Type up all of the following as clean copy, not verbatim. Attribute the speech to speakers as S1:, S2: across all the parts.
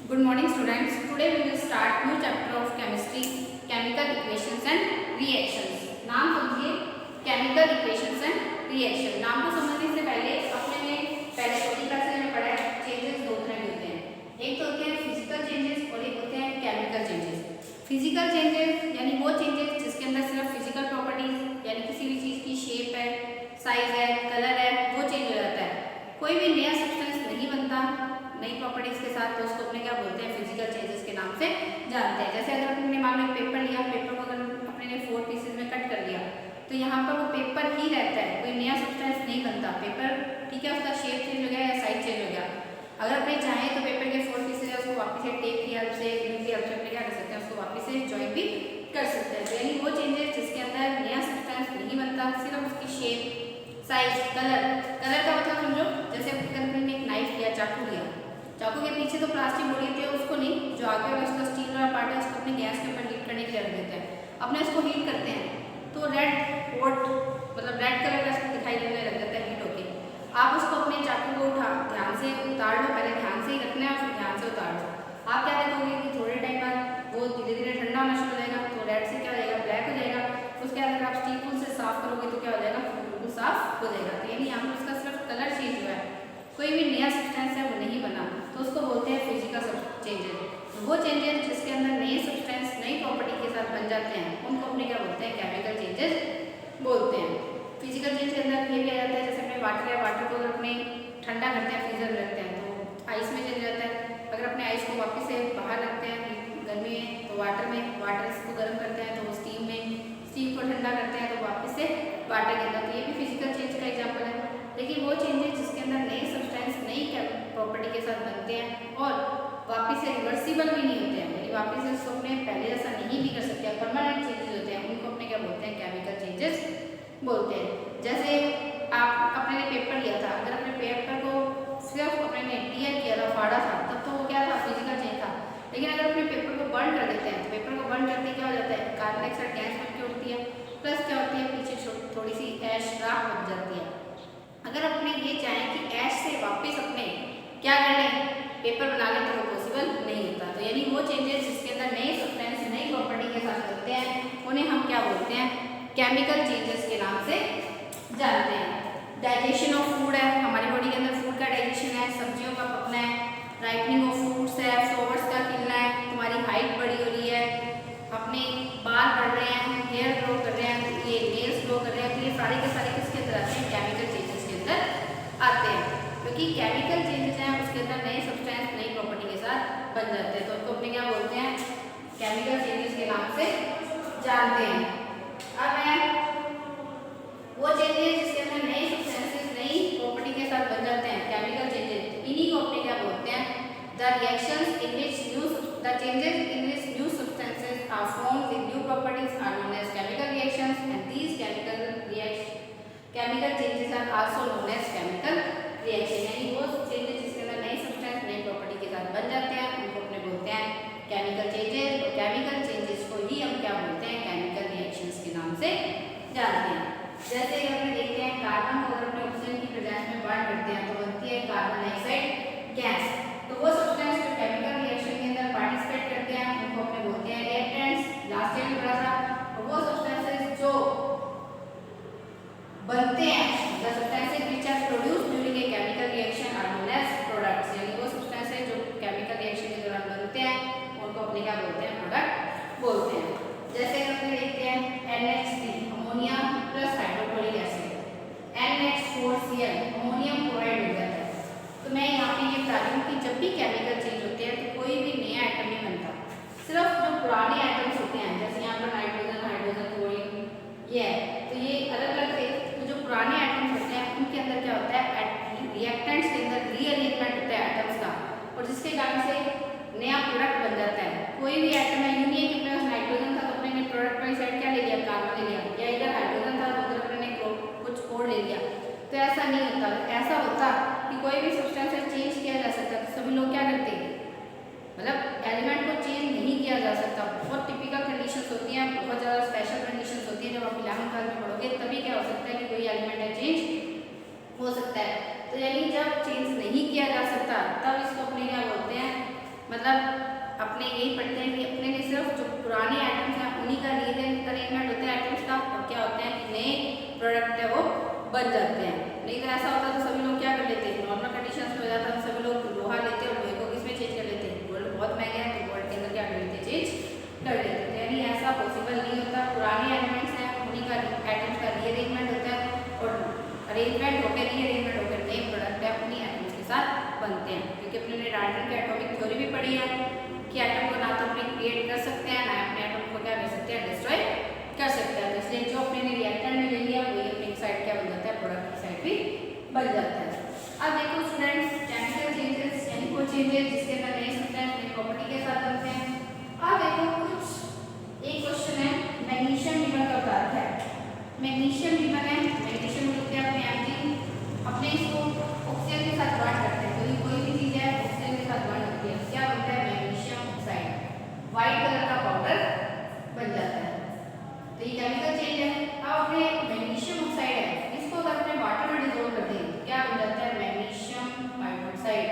S1: Good morning students. Today we will start new chapter of chemistry, chemical equations and reactions. नाम समझिए chemical equations and reaction. नाम को समझने से पहले अपने ने पहले छोटी क्लासेस में पढ़ा है चेंजेस दो तरह के होते हैं, एक तो होते हैं फिजिकल चेंजेस और एक होते हैं केमिकल चेंजेस। फिजिकल चेंजेस यानी वो चेंजेस जिसके अंदर सिर्फ फिजिकल प्रॉपर्टीज यानी किसी भी चीज़ की शेप है, साइज है, कलर है, वो चेंज हो जाता है। कोई भी नया सब्सटेंस नहीं बनता नई प्रॉपर्टीज के साथ, तो उसको अपने क्या बोलते हैं फिजिकल चेंजेस के नाम से जानते हैं। जैसे अगर अपने मान लो पेपर लिया, पेपर को अगर अपने ने 4 पीसेज में कट कर लिया तो यहाँ पर वो पेपर ही रहता है, कोई नया सब्सटेंस नहीं बनता। पेपर ठीक है, उसका शेप चेंज हो गया या साइज चेंज हो गया। अगर अपने चाहें तो पेपर के 4 पीसेज है उसको वापस से टेप की हेल्प से ग्लू की हेल्प से अपने क्या कर सकते हैं, उसको वापस से ज्वाइन भी कर सकते हैं। तो यानी वो चेंजेस जिसके अंदर नया सब्सटेंस नहीं बनता, सिर्फ उसकी शेप, साइज, कलर का मतलब समझो जैसे अपने ने एक नाइफ लिया, चाकू लिया, चाकू के पीछे तो प्लास्टिक बॉडी होती है, उसको नहीं, जो आगे वाला उसका स्टील वाला पार्ट है उसको अपने गैस के ऊपर हीट करने के लिए रख देते हैं। अपने उसको हीट करते हैं तो रेड पॉट मतलब रेड कलर का दिखाई देने लग जाता है हीट होके। आप उसको अपने चाकू को ध्यान से उतार लो, पहले ध्यान से ही रखना है और फिर ध्यान से उतार लो। आप क्या देखोगे कि थोड़े टाइम बाद वो धीरे धीरे ठंडा होना शुरू हो जाएगा, तो रेड से क्या हो जाएगा, ब्लैक हो जाएगा। उसके बाद अगर आप स्टील से साफ करोगे तो क्या हो जाएगा, बिल्कुल साफ हो जाएगा। तो यानी यहाँ पर उसका सिर्फ कलर चेंज हुआ है, कोई भी नया सब्सटेंस है वो नहीं बना, तो उसको बोलते हैं फिजिकल चेंजेस। वो चेंजेस जिसके अंदर नए सब्सटेंस नई प्रॉपर्टी के साथ बन जाते हैं उनको अपने क्या बोलते हैं, केमिकल चेंजेस बोलते हैं। फिजिकल चेंज के अंदर ये भी आ जाता है, जैसे अपने वाटर है, वाटर को अगर अपने ठंडा करते हैं, फ्रीजर में रखते हैं तो आइस में चल जाता है। अगर अपने आइस को वापस से बाहर रखते हैं गर्मी में तो वाटर में, वाटर इसको गर्म करते हैं तो स्टीम में, स्टीम को ठंडा करते हैं तो वापस से वाटर के अंदर। तो ये भी फिजिकल चेंज का एग्जाम्पल है। लेकिन वो चेंजेस जिसके अंदर नए सब्सटेंस नई प्रॉपर्टी के साथ बनते हैं और वापस से रिवर्सिबल भी नहीं होते हैं, यानी वापस से उसको अपने पहले जैसा नहीं भी कर सकते, परमानेंट चेंजेस होते हैं, उनको अपने क्या बोलते हैं, केमिकल चेंजेस बोलते हैं। जैसे आप अपने ने पेपर लिया था, अगर अपने पेपर को सिर्फ अपने ने टीयर किया था, फाड़ा था, तब तो वो क्या था, फिजिकल चेंज था। लेकिन अगर अपने पेपर को बर्न कर देते हैं तो पेपर को बर्न करते क्या हो जाता है, कार्बन डाइऑक्साइड गैस बन के उठती है, प्लस क्या होती है पीछे थोड़ी सी ऐश राख बन जाती है। अगर अपने ये चाहें कि ऐश से वापस अपने क्या कर लें, पेपर बना लें, तो वो पॉसिबल नहीं होता। तो यानी वो चेंजेस जिसके अंदर नए सब्सटेंस नई प्रॉपर्टी के साथ होते हैं उन्हें हम क्या बोलते हैं, केमिकल चेंजेस के नाम से जानते हैं। डाइजेशन ऑफ फूड है, हमारी बॉडी के अंदर फूड का डाइजेशन है, सब्जियों का पकना है, राइपनिंग ऑफ फ्रूट्स है, फ्लावर्स का खिलना है, तुम्हारी हाइट बड़ी हो रही है, अपने बाल बढ़ रहे हैं, हेयर ग्रो कर रहे हैं, ये नेल्स ग्रो कर रहे हैं, तो ये सारे के सारे किसके अंदर आते हैं, केमिकल चेंजेस के अंदर आते हैं। क्योंकि केमिकल चेंजेस हैं उसके अंदर नए सब्सटेंस नई प्रॉपर्टी के साथ बन जाते हैं, तो उनको अपने क्या बोलते हैं, केमिकल चेंजेस के नाम से जानते हैं। अब है वो चेंजेस जिसके अंदर नए सब्सटेंसेस नई प्रॉपर्टी के साथ बन जाते हैं, केमिकल चेंजेस, इन्हीं को अपने क्या बोलते हैं, the reactions in which the changes in which new substances are formed with new properties are known as chemical reactions and these chemical changes are also known as chemical reaction. यानी वो changes जिसके अंदर नए substance नई property के साथ बन जाते हैं उनको अपने बोलते हैं केमिकल चेंजेस, और केमिकल चेंजेस को ही हम क्या बोलते हैं, केमिकल रिएक्शंस के नाम से जानते हैं। जैसे अपने देखते हैं कार्बन को अगर अपने ऑक्सीजन की प्रेजेंस में बर्न करते हैं तो बनती है कार्बन डाइऑक्साइड गैस। तो वो सब्सटेंस जो केमिकल रिएक्शन के अंदर पार्टिसिपेट करते हैं उनको अपने बोलते हैं रिएक्टेंट्स। लास्ट ईयर में पढ़ा था। और वो सब्सटेंसेस जो बनते हैं, the substances which are produced during a chemical reaction are known as products. यानी वो सब्सटेंसेस जो केमिकल रिएक्शन के दौरान बनते हैं उनको अपने क्या बोलते हैं, प्रोडक्ट बोलते हैं। जैसे अपने देखते हैं NH3 ammonia plus hydrochloric acid, NH4Cl ammonium chloride हो जाता है। तो मैं यहाँ पे ये बता रही हूँ कि जब भी केमिकल चेंज होते हैं तो कोई भी नया आइटम नहीं बनता, सिर्फ जो पुराने आइटम्स होते हैं, जैसे यहाँ पर नाइट्रोजन, हाइड्रोजन, क्लोरीन ये है, तो ये अलग अलग थे। तो जो पुराने आइटम्स होते हैं उनके अंदर क्या होता है, रिएक्टेंट्स के अंदर रीअरेंजमेंट होता है आइटम्स का, और जिसके कारण से नया प्रोडक्ट बन जाता है। कोई भी आइटम है, यूं नहीं है कि अपने पास नाइट्रोजन था तो अपने ने प्रोडक्ट वाली साइड क्या ले लिया, कार्बन ले लिया, या इधर हाइड्रोजन था तो उधर अपने ने कुछ और ले लिया, तो ऐसा नहीं होता। ऐसा होता कि कोई भी सब्सटेंस चेंज किया जा सकता, तो सभी लोग क्या करते हैं, मतलब एलिमेंट को चेंज नहीं किया जा सकता। बहुत टिपिकल कंडीशंस होती हैं, बहुत ज़्यादा स्पेशल कंडीशंस होती हैं, जब आप 11वीं क्लास में पढ़ोगे तभी क्या हो सकता है कि कोई एलिमेंट है चेंज हो सकता है। तो यानी जब चेंज नहीं किया जा सकता तब इसको अपने क्या बोलते हैं, मतलब अपने यही पढ़ते हैं कि अपने लिए सिर्फ जो पुराने आइटम्स हैं उन्हीं का रीअरेंजमेंट होता है आइटम्स का, और क्या होते हैं कि नए प्रोडक्ट है वो बन जाते हैं। नहीं तो ऐसा होता तो सभी लोग क्या कर लेते हैं, नॉर्मल कंडीशंस में हो जाता है, सभी लोग लोहा लेते हैं और लोहे को किसमें चेंज कर लेते हैं, गोल्ड बहुत महंगा है तो गोल्ड के अंदर क्या कर लेते हैं, चेंज कर लेते हैं। यानी ऐसा पॉसिबल नहीं होता, पुराने एलिमेंट्स हैं उन्हीं का आइटम्स का रीअरेंजमेंट होता है, और अरेंजमेंट होकर रीअरेंजमेंट होकर नए प्रोडक्ट है उन्हीं एटम्स के साथ बनते हैं। क्योंकि अपने ने डाल्टन की एटॉमिक थ्योरी भी पढ़ी है कि एटम को ना तो अपने क्रिएट कर सकते हैं, ना अपने एटम को क्या कर सकते हैं, डिस्ट्रॉय कर सकते हैं। इसलिए जो अपने ने रिएक्टर में ले लिया वही अपनी साइड क्या बन जाता है, प्रोडक्ट की साइड भी बन जाता है। अब देखो स्टूडेंट्स, केमिकल चेंजेस यानी वो चेंजेस जिसके अंदर नए सब्सटेंस नई प्रॉपर्टी के साथ बनते हैं। अब देखो कुछ एक क्वेश्चन है, मैग्नीशियम लीवर का अर्थ है, मैग्नीशियम लीवर है, मैग्नीशियम बोलते हैं अपने अपने इसको ऑक्सीजन के साथ बॉन्ड करते हैं, तो कोई भी चीज है ऑक्सीजन के साथ बॉन्ड होती है, क्या बनता है, मैग्नीशियम ऑक्साइड, व्हाइट कलर का पाउडर बन जाता है। तो ये केमिकल चेंज है। अब अपने मैग्नीशियम ऑक्साइड है, इसको अगर अपने वाटर में डिसॉल्व कर दें तो क्या बन जाता है, मैग्नीशियम हाइड्रोक्साइड,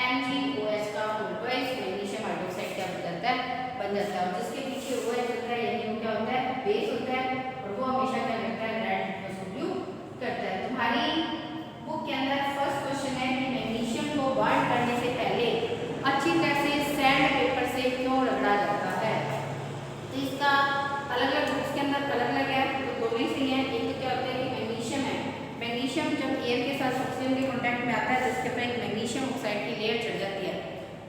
S1: MgOH का फोटोइस मैग्नीशियम हाइड्रोक्साइड क्या बन जाता है, बन जाता है। और जिसके पीछे OH होता है यानी वो क्या होता है, बेस होता है, और वो हमेशा क्या करता है, रेड रेसोल्यू करता है। तुम्हारी बुक के अंदर फर्स्ट क्वेश्चन है कि मैग्नीशियम को बॉन्ड करने से पहले अच्छी तरह से सैंड पेपर से क्यों रगड़ा जाता है। तो इसका अलग अलग बुक्स के अंदर अलग अलग है, तो दोनों ही सही है। एक तो क्या होता है कि मैग्नीशियम है, मैग्नीशियम जब एयर के साथ ऑक्सीजन के कांटेक्ट में आता है तो इसके ऊपर एक मैग्नीशियम ऑक्साइड की लेयर चढ़ जाती है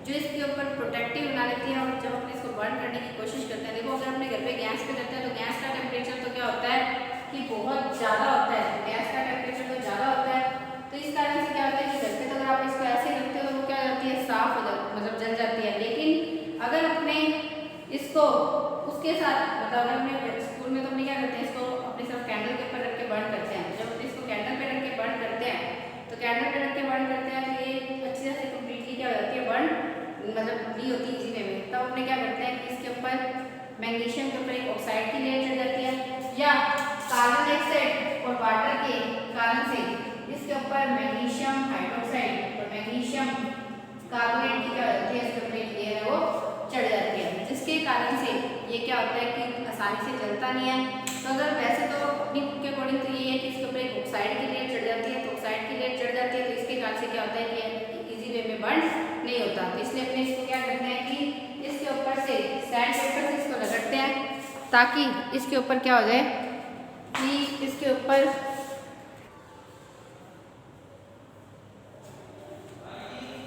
S1: जो इसके ऊपर प्रोटेक्टिव बना लेती है, और जब अपने इसको बर्न करने की कोशिश करते हैं, देखो अगर अपने घर पे गैस पे करते हैं तो गैस का टेम्परेचर तो क्या होता है कि बहुत ज़्यादा होता है, गैस का टेम्परेचर तो ज़्यादा होता है, तो इस कारण से क्या होता है कि घर पे तो अगर आप इसको ऐसे रखते हो तो वो क्या हो जाती है, साफ हो जाती, मतलब जल जाती है। लेकिन अगर अपने इसको उसके साथ मतलब अगर अपने स्कूल में तो अपने क्या करते हैं, इसको अपने सिर्फ कैंडल के ऊपर रख के बर्न करते हैं, जब अपने इसको कैंडल पे रख के बर्न करते हैं तो कैंडल पे रख के बर्न करते हैं तो ये अच्छी तरह से कम्प्लीटली क्या हो जाती है, बर्न मतलब नहीं होती इजी वे में। तब अपने क्या करते हैं कि इसके ऊपर मैग्नीशियम के ऊपर एक ऑक्साइड की लेयर चढ़ जाती है, या कार्बन डाइऑक्साइड और वाटर के कारण से इसके ऊपर मैग्नीशियम हाइड्रोक्साइड और मैग्नीशियम कार्बोनेट की क्या होती है, इसके ऊपर एक लेयर है वो चढ़ जाती है, जिसके कारण से ये क्या होता है कि आसानी से जलता नहीं है। तो अगर वैसे तो अपनी बुक के अकॉर्डिंग तो ये है कि इसके ऊपर एक ऑक्साइड की लेयर चढ़ जाती है, तो ऑक्साइड की लेयर चढ़ जाती है तो इसके कारण से क्या होता है कि इजी वे में बर्न नहीं होता। तो इसलिए अपने इसको क्या करते हैं कि इसके ऊपर से सैंड पेपर से इसको रगड़ते हैं ताकि इसके ऊपर क्या हो जाए कि इसके ऊपर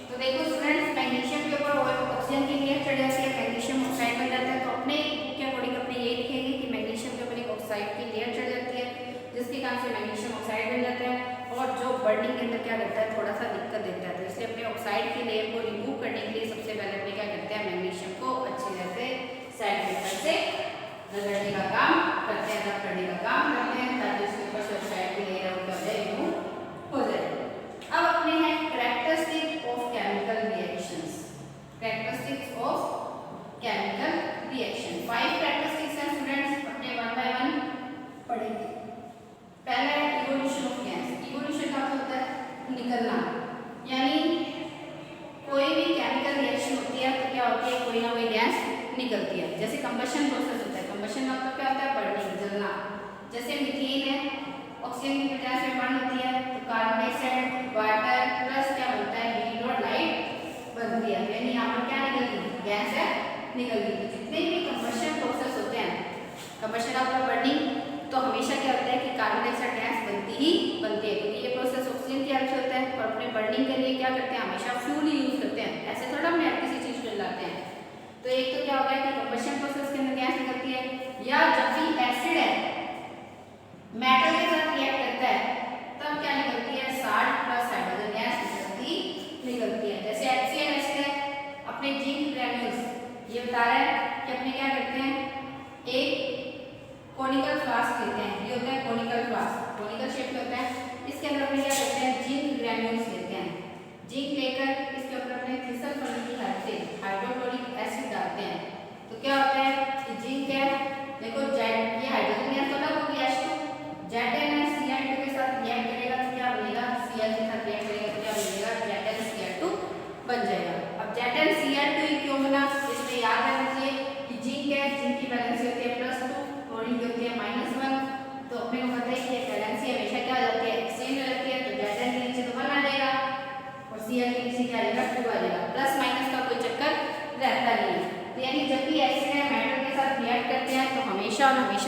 S1: तो देखो स्टूडेंट्स, मैग्नीशियम के ऊपर ऑक्सीजन की लेयर चढ़ जाती है, मैग्नीशियम ऑक्साइड बन जाता है। तो अपने के अकॉर्डिंग अपने ये लिखेंगे कि मैग्नीशियम के ऊपर एक ऑक्साइड की लेयर चढ़ जाती है जिसके कारण से मैग्नीशियम ऑक्साइड बन जाता है, और जो बर्निंग के अंदर क्या करता है, थोड़ा सा दिक्कत देता है। तो इसलिए अपने ऑक्साइड की लेयर को रिमूव करने के लिए सबसे पहले अपने क्या करते हैं, मैग्नीशियम को अच्छी तरह से सैंड पेपर से रगड़ने का काम करते हैं, रब करने का काम करते हैं ताकि उसके ऊपर से ऑक्साइड की लेयर क्या हो जाए, रिमूव हो जाए। अब अपने हैं characteristic of chemical reactions, characteristics of chemical reaction. 5 characteristics हैं स्टूडेंट्स, अपने 1 बाय 1 पढ़ेंगे। पहला है इवोल्यूशन ऑफ गैस। इवोल्यूशन का मतलब होता है निकलना, यानी कोई भी केमिकल रिएक्शन होती है तो क्या होती है, कोई ना कोई गैस निकलती है। जैसे कंबशन प्रोसेस होता है, कंबशन का मतलब क्या होता है, बर्निंग, जलना। जैसे मीथेन है, ऑक्सीजन की वजह से बर्न होती है, तो कार्बन डाइऑक्साइड वाटर प्लस क्या बनता है, हीट और लाइट बनती है, यानी यहाँ पर क्या निकलती है, गैस है निकलती है। जितने भी कंबशन प्रोसेस होते हैं, कंबशन ऑफ बर्निंग, तो हमेशा क्या होता है कि कार्बन डाइऑक्साइड गैस बनती ही बनती है, क्योंकि ये प्रोसेस ऑक्सीजन की हेल्प से होता है। और अपने बर्निंग के लिए क्या करते हैं, हमेशा फ्यूल यूज करते हैं, ऐसे थोड़ा हम किसी चीज को जलाते हैं। तो एक तो क्या होता है कि कंबशन प्रोसेस के अंदर गैस निकलती है, या जब भी एसिड है मेटल के साथ रिएक्ट करता है तब क्या निकलती है, साल्ट प्लस हाइड्रोजन गैस निकलती है। जैसे HCl एसिड है, अपने जिंक ग्रेन्यूल्स ये बता रहा है कि अपने क्या करते हैं, एक कोनिकल फ्लास्क लेते हैं, ये होता है कोनिकल फ्लास्क, कोनिकल शेप में होता है। इसके अंदर अपने क्या करते हैं, जिंक ग्रेन्यूल्स लेते हैं, जिंक लेकर इसके ऊपर अपने थिसल फली की हेल्प से हाइड्रोक्लोरिक एसिड डालते हैं। तो क्या होता है कि जिंक है, देखो जेड, ये हाइड्रोजन गैस तो अलग होगी H2, ZnCl2 के साथ रिएक्ट करेगा तो क्या बनेगा, Cl के साथ रिएक्ट करेगा तो क्या बनेगा, ZnCl2 बन जाएगा। अब ZnCl2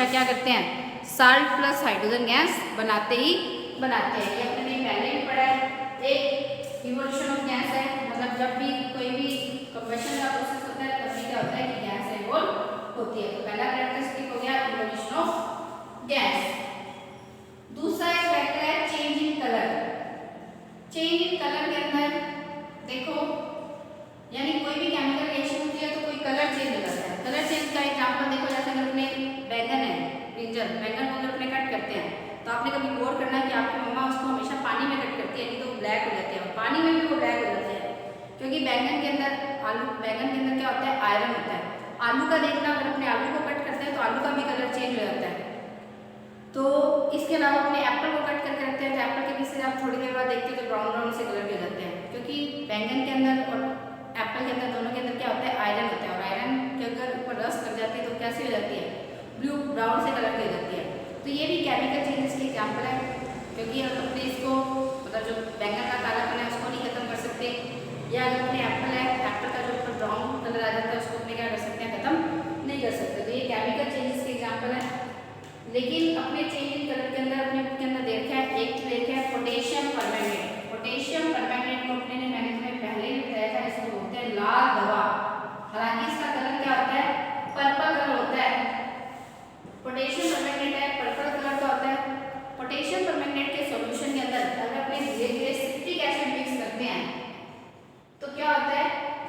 S1: क्या करते हैं, साल्ट प्लस हाइड्रोजन गैस बनाते ही बनाते हैं। ये अपने पहले भी पढ़ा है। एक इवोल्यूशन ऑफ गैस है, मतलब जब भी कोई भी कंबशन का प्रोसेस होता है तब भी क्या होता है कि गैस इवोल्व होती है। तो पहला कैरेक्टरिस्टिक हो गया इवोल्यूशन ऑफ गैस। दूसरा एक फैक्टर है change in colour. Change in colour के अंदर देखो, यानी कोई भी केमिकल रिएक्शन होती है तो कोई कलर चेंज हो जाता है। कलर चेंज का एग्जांपल देखो, जैसे अगर अपने बैंगन है, ब्रिंजल, बैंगन को अगर अपने कट करते हैं तो आपने कभी गौर करना है कि आपकी मम्मा उसको हमेशा पानी में कट करती है, नहीं तो ब्लैक हो जाते हैं। पानी में भी वो ब्लैक हो जाते हैं क्योंकि बैंगन के अंदर बैंगन के अंदर क्या होता है, आयरन होता है। आलू का देखना, अगर अपने आलू को कट करते हैं तो आलू का भी कलर चेंज हो जाता है। तो इसके अलावा अपने एप्पल को कट करके रखते हैं तो एप्पल के पीछे आप थोड़ी देर बाद देखते हैं तो ब्राउन ब्राउन से कलर के हो जाते हैं, क्योंकि बैंगन के अंदर और एप्पल के अंदर दोनों के अंदर क्या होता है, आयरन होता है। और आयरन के अगर ऊपर रस्ट लग जाती है तो कैसी हो जाती है, ब्लू ब्राउन से कलर की हो जाती है। तो ये भी केमिकल चेंजेस की एग्जाम्पल है, क्योंकि अगर अपने इसको मतलब जो बैंगन का कालापन है उसको नहीं खत्म कर सकते, या अगर अपने एप्पल है, एप्पल का जो ऊपर ब्राउन कलर आ जाता है उसको अपने क्या कर सकते हैं, खत्म नहीं कर सकते। तो ये केमिकल चेंजेस के एग्जाम्पल है। लेकिन अपने चेंज इन कलर के अंदर अपने बुक के अंदर देखा है, एक देखा है पोटेशियम परमैंगनेट। पोटेशियम परमैंगनेट को अपने ने मैंने तुम्हें पहले भी बताया था, इसको बोलते हैं लाल दवा। हालांकि इसका कलर क्या होता है, पर्पल कलर होता है। पोटेशियम परमैंगनेट है, पर्पल कलर का होता है। पोटेशियम परमैंगनेट के सॉल्यूशन के अंदर अगर अपने धीरे धीरे सिट्रिक एसिड मिक्स करते हैं तो क्या होता है,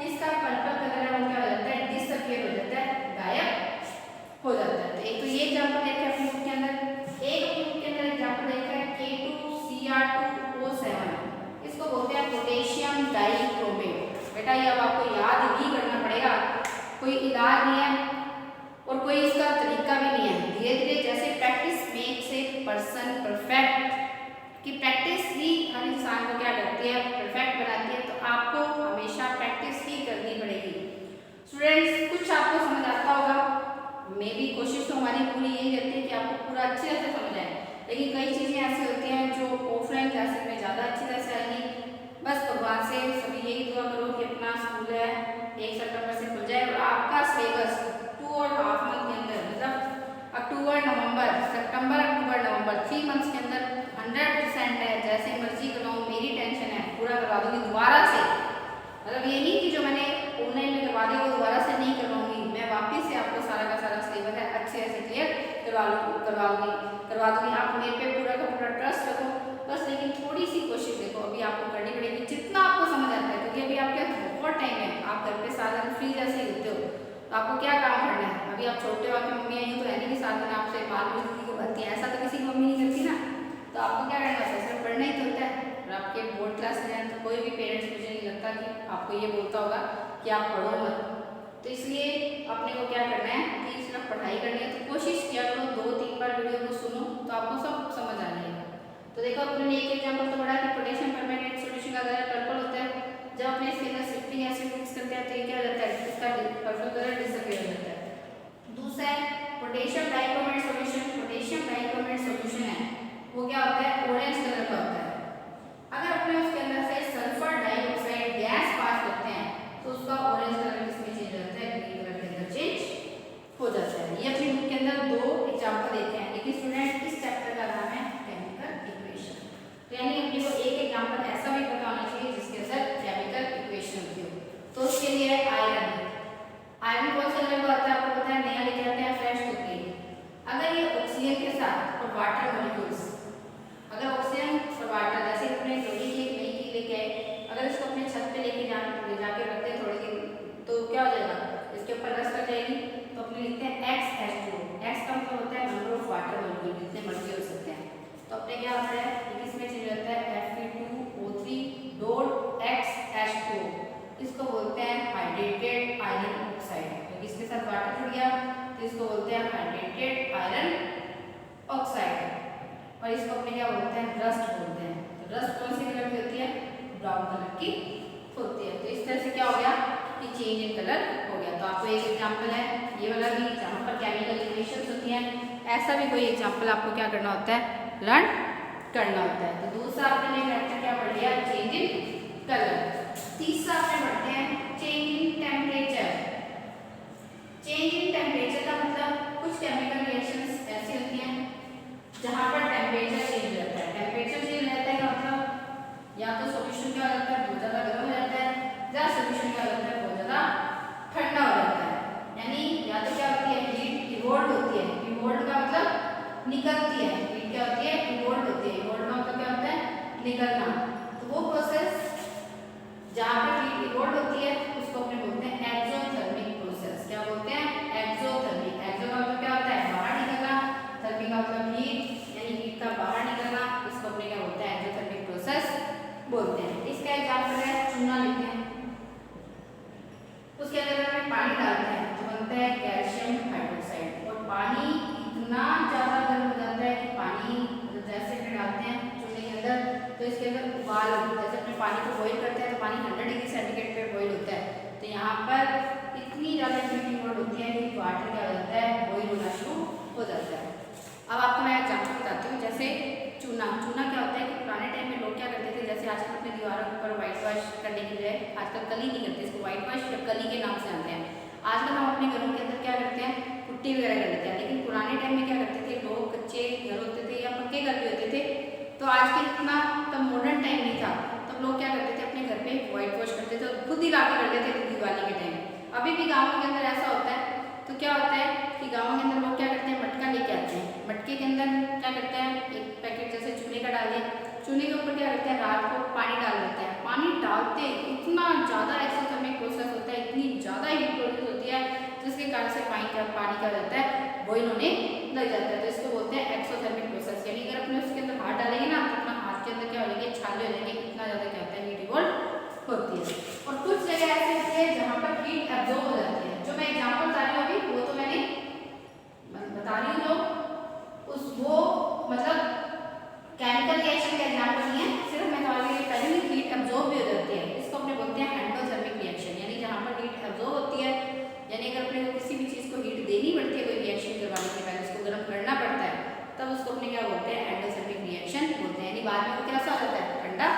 S1: इसका पर्पल कलर है वो क्या हो जाता है, डिसअपीयर हो जाता है, गायब हो जाता है। तो एक तो ये एग्जांपल देखा है अपनी बुक के अंदर। एक अपनी बुक के अंदर एग्जांपल देखा है K2Cr2O7, इसको बोलते हैं पोटेशियम डाइक्रोमेट। बेटा ये अब आपको याद ही करना पड़ेगा, कोई इलाज नहीं है और कोई इसका तरीका भी नहीं है। धीरे धीरे जैसे practice makes a person perfect, कि प्रैक्टिस ही हर इंसान को क्या करती है, परफेक्ट बनाती है। तो आपको हमेशा प्रैक्टिस ही करनी पड़ेगी। स्टूडेंट्स कुछ आपको समझ आता होगा, मे भी कोशिश तो हमारी पूरी यही रहती है कि आपको पूरा अच्छे से समझ आए, लेकिन कई चीज़ें ऐसी होती हैं जो ऑफलाइन क्लासेस में ज़्यादा अच्छी तरह से आएंगी। बस भगवान से सभी यही दुआ करो कि अपना स्कूल है 1 सितंबर से खुल जाए और आपका सिलेबस 2.5 मंथ के अंदर, मतलब अक्टूबर नवंबर, सितंबर अक्टूबर नवंबर 3 मंथ्स के अंदर 100% है। जैसे मर्जी कराओ, मेरी टेंशन है, पूरा करवा दूंगी दोबारा से। मतलब ये नहीं कि जो मैंने ऑनलाइन में करवा दिया वो दोबारा से नहीं करवाऊंगी, मैं वापस से आपको सारा का सारा सिलेबस है अच्छे से क्लियर करवा दूंगी। आप मेरे पे पूरा का पूरा ट्रस्ट रखो बस। लेकिन थोड़ी सी कोशिश देखो अभी आपको करनी पड़ेगी, जितना आपको समझ आता है, क्योंकि अभी आपके बहुत टाइम है, आप घर पे सारा दिन फ्री जैसे ही होते हो, तो आपको क्या काम करना है। अभी आप छोटे हो, आपकी मम्मी आई हो तो रहने के साथ में आपसे बाल बिजली को बनती है, ऐसा तो किसी की मम्मी नहीं करती ना। तो आपको क्या करना है, सिर्फ पढ़ना ही तो होता है। और आपके बोर्ड क्लास में तो कोई भी पेरेंट्स मुझे नहीं लगता कि आपको ये बोलता होगा कि आप पढ़ो मत। तो इसलिए अपने को क्या करना है कि सिर्फ पढ़ाई करनी है। तो कोशिश किया करो 2-3 बार वीडियो को सुनो तो आपको सब समझ आ जाएगा। तो देखो अपने एक एग्जाम्पल तो पढ़ा कि पोटेशियम परमैंगनेट सॉल्यूशन का कलर पर्पल होता है। जब अपने इसके अंदर सिट्रिक एसिड मिक्स करते हैं तो ये क्या हो जाता है, इसका पर्पल कलर डिसअपीयर हो जाता है। दूसरा है potassium dichromate solution. Potassium dichromate solution है वो क्या होता है, ऑरेंज कलर का होता है। अगर अपने उसके अंदर से सल्फर डाइऑक्साइड गैस पास करते हैं तो उसका ऑरेंज कलर किसमें चेंज हो जाता है, ग्रीन कलर के अंदर चेंज हो जाता है। ये अपनी बुक के अंदर 2 एग्जांपल देते हैं, लेकिन स्टूडेंट इस चैप्टर का नाम है केमिकल इक्वेशन। तो यानी अपने को एक एग्जांपल ऐसा भी पता होना चाहिए जिसके अंदर केमिकल इक्वेशन होती हो। तो उसके लिए है आयरन। आयरन कौन सा कलर का होता है आपको पता है, नया लेके आते हैं फ्रेश होके। अगर ये ऑक्सीजन के साथ और वाटर मॉलिक्यूल्स, अगर ऑक्सीजन और वाटर जैसे अपने लोहे की एक नई की लेके आए, अगर इसको अपने छत पे ले जाके रखते हैं थोड़ी देर तो क्या हो जाएगा, इसके ऊपर रस कर जाएगी। तो अपने लिखते हैं XH2। X का मतलब होता है नंबर ऑफ वाटर मॉलिक्यूल, जितने मर्जी हो सकते हैं। तो अपने क्या होता है, इसमें चेंज होता है Fe2O3.XH2। इसको बोलते हैं हाइड्रेटेड आयरन ऑक्साइड, क्योंकि इसके साथ वाटर जुड़ गया तो इसको बोलते हैं हाइड्रेटेड आयरन ऑक्साइड। और इसको अपने क्या बोलते हैं, रस्ट बोलते हैं। तो रस्ट कौन सी कलर की होती है, ब्राउन कलर की होती है। तो इस तरह से क्या हो गया कि चेंज इन कलर हो गया। तो आपको एक एग्जांपल है ये वाला भी, जहाँ पर केमिकल इक्वेशंस होती हैं, ऐसा भी कोई एग्जांपल आपको क्या करना होता है, लर्न करना होता है। तो दूसरा आपने फैक्टर क्या पढ़ लिया, चेंज इन कलर। तीसरा आपने पढ़ते हैं change in temperature. Change in temperature का मतलब कुछ केमिकल रिएक्शंस निकलती है, हीट क्या होती है, इवोल्व होती है। इवोल्व का क्या होता है, निकलना। तो वो प्रोसेस जहाँ पर हीट इवोल्व होती है उसको अपने बोलते हैं एक्सोथर्मिक प्रोसेस। क्या बोलते हैं, एक्सोथर्मिक। एक्सो का मतलब क्या होता है, बाहर निकलना, थर्मिक का मतलब हीट यानी हीट का बाहर निकलना, इसको अपने क्या बोलते हैं, एक्सोथर्मिक प्रोसेस बोलते हैं। इसका एग्जांपल है चूना लेते हैं, उसके अंदर हम पानी डालते हैं तो बनता है कैल्शियम हाइड्रोक्साइड। और पानी इतना ज़्यादा गर्म हो जाता है कि पानी जैसे में डालते हैं चूने के अंदर तो इसके अंदर उबाल, जैसे अपने पानी को बॉईल करते हैं तो पानी 100 डिग्री सेंटीग्रेड पे बॉईल होता है। तो यहाँ पर इतनी ज़्यादा हीट इन्वॉल्व होती है कि वाटर क्या हो जाता है, बॉईल होना शुरू हो जाता है। अब आपको मैं एग्जाम्पल बताती हूँ। जैसे चूना क्या होता है कि पुराने टाइम में लोग क्या करते थे, जैसे आजकल अपनी दीवारों के ऊपर व्हाइट वॉश करने के लिए आजकल कली नहीं करते, इसको व्हाइट वॉश या कली के नाम से जानते हैं। आजकल हम अपने घरों के अंदर क्या करते हैं, पुट्टी वगैरह कर देते हैं। लेकिन पुराने टाइम में क्या करते थे लोग, कच्चे घर होते थे या पक्के घर भी होते थे, तो आजकल इतना तब मॉडर्न टाइम नहीं था, तब लोग क्या करते थे अपने घर पे व्हाइट वॉश करते थे और खुद ही ला के कर देते थे दिवाली के टाइम। अभी भी गाँव के अंदर ऐसा होता है। तो क्या होता है कि गाँव के अंदर लोग क्या करते हैं, मटका लेके आते हैं, मटके के अंदर क्या करते हैं, एक पैकेट जैसे चूने का डाल दिया, चूने के ऊपर क्या करते हैं, रात को पानी डाल देते हैं। पानी डालते इतना ज़्यादा एक्सोथर्मिक प्रोसेस होता है, इतनी ज़्यादा हीट प्रोड्यूस होती है जिसके कारण से पानी क्या हो जाता है, बॉईल होने लग जाता है। तो इसको बोलते हैं एक्सोथर्मिक प्रोसेस। यानी अगर अपने उसके अंदर हाथ डालेंगे ना तो अपना हाथ के अंदर क्या हो जाएंगे, छाले हो जाएंगे, इतना ज़्यादा क्या होता है, हीट इवॉल्व होती है। और कुछ जगह ऐसे होती है जहाँ पर हीट एब्जॉर्ब हो जाती है। जो मैं एग्जाम्पल बता रही हूँ अभी वो तो मैंने बता रही हूँ, जो वो मतलब केमिकल रिएक्शन का एग्जाम्पल नहीं है, सिर्फ मैं तुम्हारे लिए पहले ही हीट एब्जॉर्ब भी हो जाती है। इसको अपने बोलते हैं एंडोथर्मिक रिएक्शन। यानी जहाँ पर हीट एब्जॉर्ब होती है, यानी अगर अपने को किसी भी चीज़ को हीट देनी पड़ती है, कोई रिएक्शन करवाने के पहले उसको गर्म करना पड़ता है, तब उसको अपने क्या बोलते हैं, एंडोथर्मिक रिएक्शन बोलते हैं। यानी बाद में वो कैसा हो जाता है, ठंडा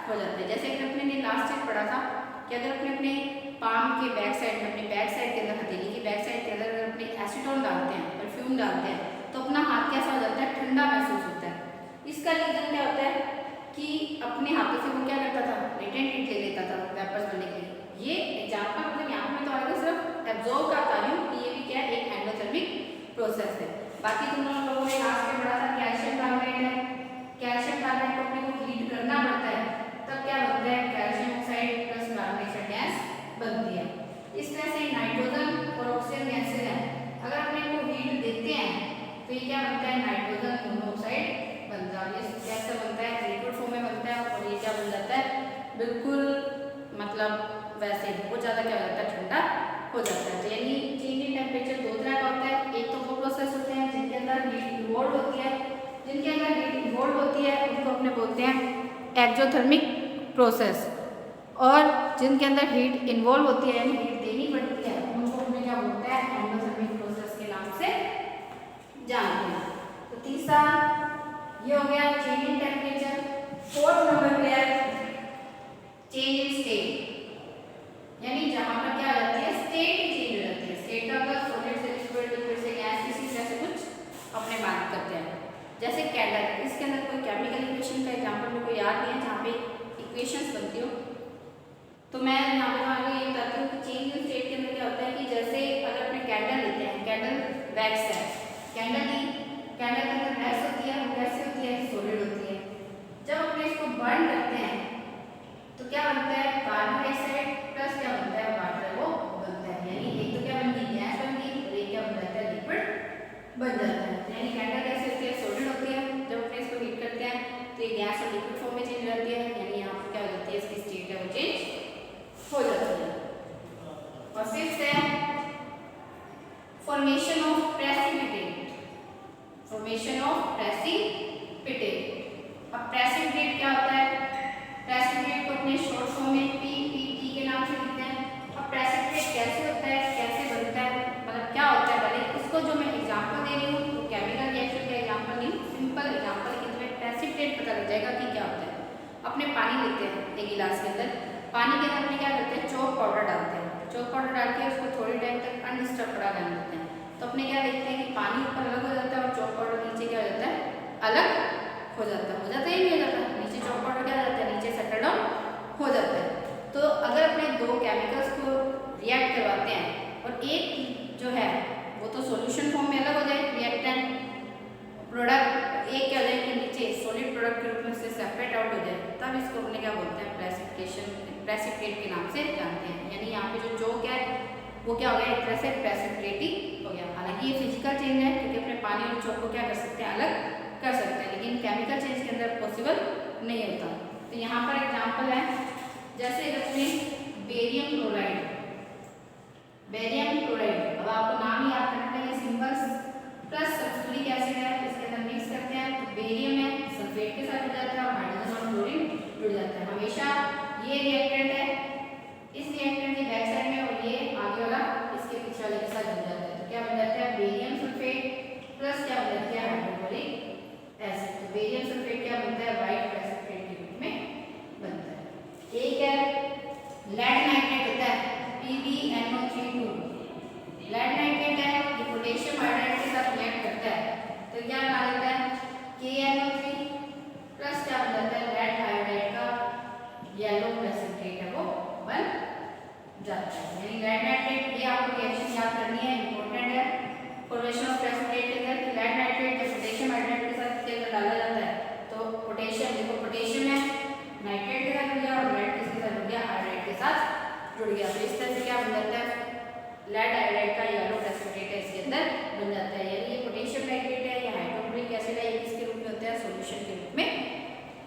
S1: हो जाता है। जैसे कि अपने ने लास्ट टाइम पढ़ा था कि अगर अपने पाम के बैक साइड में, अपने बैक साइड के अंदर, हथेली की बैक साइड के अंदर अगर अपने एसीटोन डालते हैं, परफ्यूम डालते हैं, तो अपना हाथ कैसा हो जाता है, ठंडा महसूस होता है। इसका रीजन क्या होता है कि अपने हाथों से वो क्या करता था, लेटेंट हीट ले लेता था वेपर्स बनने के लिए। ये एग्जाम्पल मतलब यहाँ पर तो आएगा सिर्फ एब्जॉर्ब का बता रही हूँ कि ये भी क्या है, एक एंडोथर्मिक प्रोसेस है। बाकी तुम लोगों ने लास्ट में पढ़ा था कैल्शियम कार्बोनेट है, कैल्शियम कार्बोनेट को अपने को हीट करना पड़ता है, तब क्या बनता है, calcium oxide plus carbon dioxide gas बनती है। इस तरह से नाइट्रोजन और ऑक्सीजन गैसेज हैं, अगर अपने को हीट देते हैं तो ये क्या बनता है, नाइट्रोजन मोनोऑक्साइड बनता है। ये कैसे बनता है, लिक्विड फॉर्म में बनता है और ये क्या बन जाता है, बिल्कुल मतलब वैसे बहुत ज़्यादा क्या हो जाता है, ठंडा हो जाता है। तो यानी चेंज इन टेम्परेचर दो तरह का होता है। एक तो वो प्रोसेस होते हैं जिनके अंदर हीट इन्वॉल्व होती है, जिनके अंदर हीट इन्वॉल्व होती है उनको अपने बोलते हैं एक्सोथर्मिक प्रोसेस, और जिनके अंदर हीट इन्वॉल्व होती है यानी हीट देनी पड़ती है उनको अपने क्या बोलते हैं, एंडोथर्मिक प्रोसेस के नाम से जानते हैं। तो तीसरा ये हो गया change in temperature. Fourth number पे है चेंज इन स्टेट, यानी जहां पर क्या हो जाती है, स्टेट ही चेंज हो जाती है। स्टेट का मतलब सॉलिड से लिक्विड, लिक्विड से गैस, इसी तरह से कुछ अपने बात करते हैं। जैसे कैंडल, इसके अंदर कोई केमिकल इक्वेशन का एग्जांपल मेरे को याद नहीं है जहाँ पे इक्वेशंस बनती हो, तो मैं यहाँ पे आपको ये बताती हूँ कि चेंज इन स्टेट के अंदर क्या होता है कि जैसे अगर अपने कैंडल लेते हैं, कैंडल वैक्स है, कैंडल के अंदर वैक्स होती है, वो कैसे होती है, सॉलिड होती है। जब अपने इसको बर्न करते हैं तो क्या बनता है, कार्बन डाइऑक्साइड प्लस क्या बनता है, वाटर वो बनता है। यानी एक तो क्या बन गई, गैस बन गई, और एक क्या बन जाता है, लिक्विड बन जाता है। यानी कैंडल कैसे होती है, सॉलिड होती है, जब अपने इसको हीट करते हैं तो ये गैस और लिक्विड फॉर्म में चेंज हो जाती है। यानी यहाँ पर क्या हो जाती है, इसकी स्टेट है वो चेंज हो जाती है। और फिफ्थ है formation of precipitate, formation of precipitate. अब प्रेसिपिटेट क्या होता है, प्रेसिपिटेट को अपने शॉर्ट फॉर्म में पीपीटी के नाम से लिखते हैं। अब प्रेसिपिटेट कैसे होता है, कैसे बनता है, मतलब क्या होता है, पहले इसको जो मैं एग्जांपल दे रही हूँ तो केमिकल रिएक्शन का एग्जांपल नहीं, सिंपल एग्जांपल कि तुम्हें प्रेसिपिटेट पता लग जाएगा कि क्या होता है। अपने पानी लेते हैं एक गिलास के अंदर, पानी के अंदर अपने क्या करते हैं, चॉक पाउडर डालते हैं, चॉक पाउडर डाल के उसको थोड़ी टाइम तक अनडिस्टर्ब पड़ा रहने देते हैं। तो अपने क्या देखते हैं कि पानी ऊपर अलग हो जाता है और चॉक पाउडर नीचे क्या हो जाता है, अलग हो जाता है। हो जाता है ही नहीं हो जाता, नीचे चॉक पाउडर क्या हो जाता है, नीचे सेटल डाउन हो जाता है। तो अगर अपने दो केमिकल्स को रिएक्ट करवाते हैं और एक जो है वो तो सॉल्यूशन फॉर्म में अलग हो जाए रिएक्टेंट प्रोडक्ट, सेपरेट आउट हो जाए तब इसको अपने क्या बोलते हैं, प्रेसिपिटेट के नाम से जानते हैं। यानी यहाँ पे जो चौक है वो क्या हो गया, एक तरह से प्रेसिपिटेट ही हो गया। हालांकि ये फिजिकल चेंज है क्योंकि अपने पानी और चौक को क्या कर सकते हैं, अलग कर सकते हैं, लेकिन केमिकल चेंज के अंदर पॉसिबल नहीं होता। तो यहाँ पर एग्जाम्पल है, जैसे अपने बेरियम क्लोराइड, अब आपको नाम ही याद करना है, सिंबल्स प्लस सल्फ्यूरिक एसिड है, इसके अंदर मिक्स करते हैं तो बेरियम है सल्फेट के साथ जुड़ जाता है और हाइड्रोजन और क्लोरीन जुड़ जाता है। हमेशा ये रिएक्टेंट है इस रिएक्टेंट के बैक साइड में और ये आगे वाला इसके पीछे वाले के साथ जुड़ जाता है। तो क्या बन जाता है, बेरियम सल्फेट प्लस क्या बन जाता है, हाइड्रोक्लोरिक एसिड। तो बेरियम सल्फेट क्या बनता है, व्हाइट प्रेसिपिटेट के रूप में बनता है। एक है लेड नाइट्रेट होता है PbNO3 लेड नाइट्रेट है, ये पोटेशियम हाइड्राइड के साथ रिएक्ट करता है तो क्या बना देता है, KNO3 प्लस क्या बन जाता है, लेड हाइड्राइड का येलो प्रेसिपिटेट है वो बन जाता है। यानी लेड नाइट्रेट, ये आपको रिएक्शन याद करनी है, इंपॉर्टेंट है फॉर्मेशन ऑफ प्रेसिपिटेट के अंदर। लेड नाइट्रेट जब पोटेशियम हाइड्राइड के साथ के अंदर डाला जाता है तो पोटेशियम, देखो पोटेशियम है नाइट्रेट के साथ जुड़ गया और लेड किसके साथ जुड़ गया, हाइड्राइड के साथ जुड़ गया। तो इस तरह से क्या बन जाता है, लेड हाइड्राइड का येलो प्रेसिपिटेट है इसके अंदर बन जाता है। यानी ये पोटेशियम नाइट्रेट है या हाइड्रोक्लोरिक एसिड है, ये किसके रूप में होते हैं, सॉल्यूशन के रूप में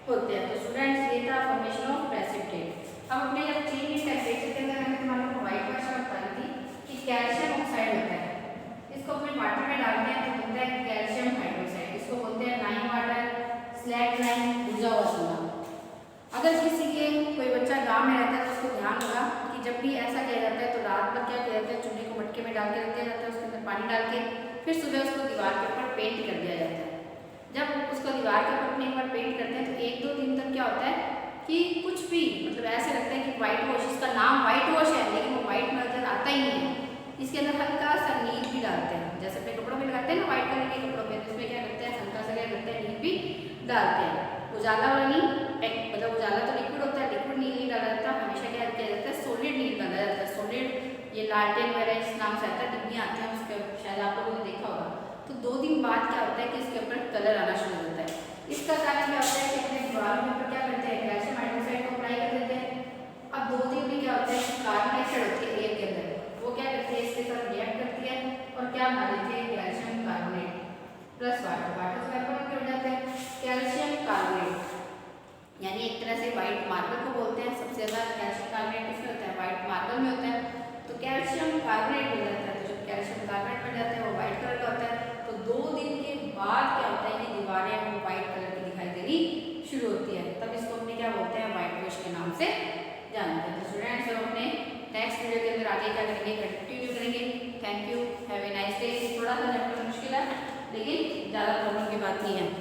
S1: होते हैं। तो स्टूडेंट्स ये था फॉर्मेशन ऑफ प्रेसिपिटेट। अब अपने जब चेंज इन टेम्परेचर के अंदर मैंने तुम्हारे को व्हाइट भाषा में बताई थी कि कैल्शियम ऑक्साइड होता है, इसको अपने वाटर में डालते हैं तो बनता है कैल्शियम हाइड्रोक्साइड, इसको बोलते हैं लाइम वाटर, स्लैग लाइम, बुझा हुआ सोना। अगर किसी के कोई बच्चा गांव में रहता है तो उसको ध्यान होगा कि जब भी ऐसा किया जाता है तो रात भर क्या किया जाता है, चूल्हे को मटके में डाल के रख दिया जाता है, उसके अंदर पानी डाल के फिर सुबह उसको दीवार के ऊपर पेंट कर दिया जाता है। जब उसको दीवार के ऊपर अपने एक बार पेंट करते हैं तो 1-2 दिन तक क्या होता है कि कुछ भी मतलब ऐसे लगता है कि व्हाइट वॉश, इसका नाम व्हाइट वॉश है लेकिन वो व्हाइट नजर आता ही नहीं है। इसके अंदर हल्का सा नील भी डालते हैं, जैसे अपने कपड़ों में लगाते हैं ना व्हाइट कलर के कपड़ों में, उसमें क्या करते हैं हल्का सा क्या करते हैं, नील भी डालते हैं। उजाला वाला नील, मतलब उजाला तो लिक्विड होता है, लिक्विड नील नहीं डाला जाता, हमेशा क्या किया जाता है, सॉलिड नील डाला जाता है। सॉलिड ये लालटेन वगैरह इस नाम से आता है, डिब्बियाँ आती हैं उसके, शायद आप लोगों ने देखा होगा। तो 2 दिन बाद क्या होता है कि इसके ऊपर कलर आना शुरू हो जाता है। इसका कारण क्या होता है कि अपने दीवारों के ऊपर क्या करते हैं, कैल्शियम हाइड्रोक्साइड को अप्लाई कर देते हैं। अब 2 दिन में क्या होता है, कार्बन डाइऑक्साइड होती है एयर के अंदर, वो क्या करती है इसके साथ रिएक्ट करती है और क्या बना देती है, calcium carbonate plus water, water से कार्बन क्या हो जाता है, कैल्शियम कार्बोनेट। यानी एक तरह से व्हाइट मार्बल को बोलते हैं, सबसे ज़्यादा कैल्शियम कार्बोनेट किसमें होता है, व्हाइट मार्बल में होता है। तो कैल्शियम कार्बोनेट बन जाता है, तो जब कैल्शियम कार्बोनेट बन जाता है वो व्हाइट कलर का होता है। तो 2 दिन के बाद क्या होता है कि दीवारें वो व्हाइट कलर की दिखाई देनी शुरू होती है, तब इसको अपने क्या बोलते हैं, व्हाइट वॉश के नाम से जानते हैं। तो स्टूडेंट्स हम अपने नेक्स्ट वीडियो के अंदर आगे क्या करेंगे, कंटिन्यू करेंगे। Thank you, have a nice day. थोड़ा सा चैप्टर मुश्किल है लेकिन ज़्यादा प्रॉब्लम की बात नहीं है।